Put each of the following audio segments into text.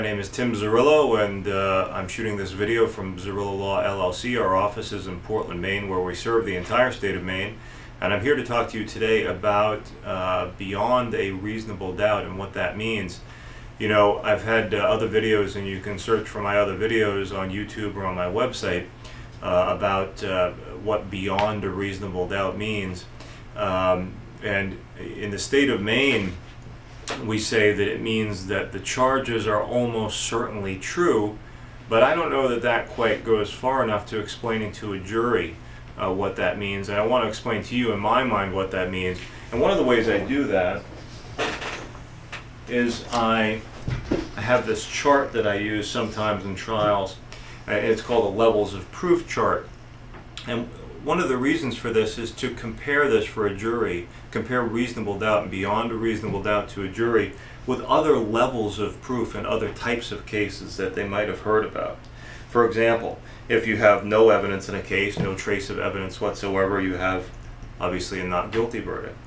My name is Tim Zerillo, and I'm shooting this video from Zerillo Law LLC. Our office is in Portland, Maine, where we serve the entire state of Maine. And I'm here to talk to you today about beyond a reasonable doubt and what that means. You know, I've had other videos, and you can search for my other videos on YouTube or on my website about what beyond a reasonable doubt means. And in the state of Maine, we say that it means that the charges are almost certainly true, but I don't know that that quite goes far enough to explaining to a jury what that means. And I want to explain to you in my mind what that means. And one of the ways I do that is I have this chart that I use sometimes in trials. It's called a levels of proof chart. And one of the reasons for this is to compare this for a jury, compare reasonable doubt and beyond a reasonable doubt to a jury with other levels of proof and other types of cases that they might have heard about. For example, if you have no evidence in a case, no trace of evidence whatsoever, you have obviously a not guilty verdict.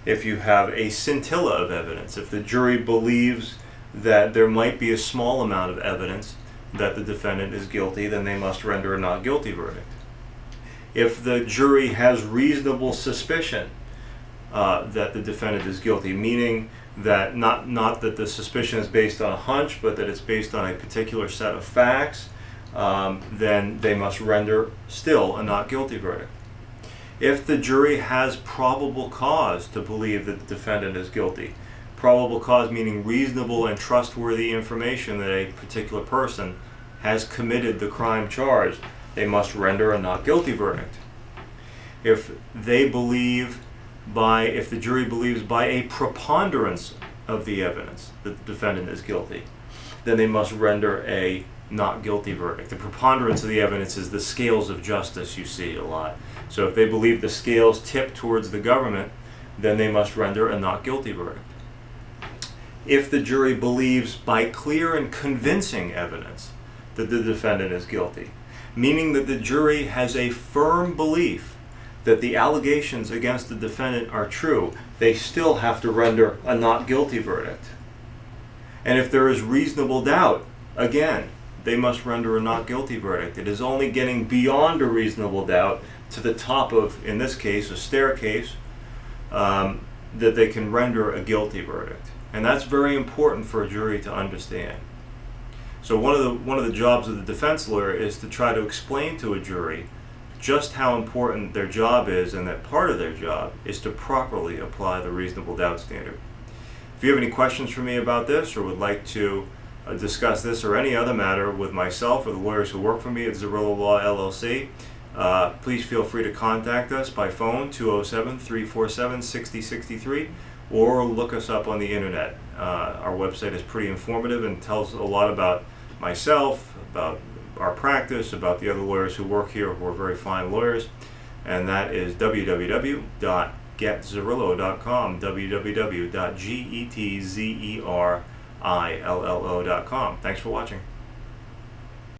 If you have a scintilla of evidence, if the jury believes that there might be a small amount of evidence that the defendant is guilty, then they must render a not guilty verdict. If the jury has reasonable suspicion that the defendant is guilty, meaning that not that the suspicion is based on a hunch, but that it's based on a particular set of facts, then they must render still a not guilty verdict. If the jury has probable cause to believe that the defendant is guilty, probable cause meaning reasonable and trustworthy information that a particular person has committed the crime charged, they must render a not guilty verdict. If the jury believes by a preponderance of the evidence that the defendant is guilty, then they must render a not guilty verdict. The preponderance of the evidence is the scales of justice you see a lot. So if they believe the scales tip towards the government, then they must render a not guilty verdict. If the jury believes by clear and convincing evidence that the defendant is guilty, meaning that the jury has a firm belief that the allegations against the defendant are true, they still have to render a not guilty verdict. And if there is reasonable doubt, again, they must render a not guilty verdict. It is only getting beyond a reasonable doubt to the top of, in this case, a staircase, that they can render a guilty verdict. And that's very important for a jury to understand. So one of the jobs of the defense lawyer is to try to explain to a jury just how important their job is, and that part of their job is to properly apply the reasonable doubt standard. If you have any questions for me about this, or would like to discuss this or any other matter with myself or the lawyers who work for me at Zerillo Law LLC, please feel free to contact us by phone 207-347-6063, or look us up on the internet. Our website is pretty informative and tells a lot about myself, about our practice, about the other lawyers who work here who are very fine lawyers, and that is www.getzerillo.com, www.getzerillo.com. Thanks for watching.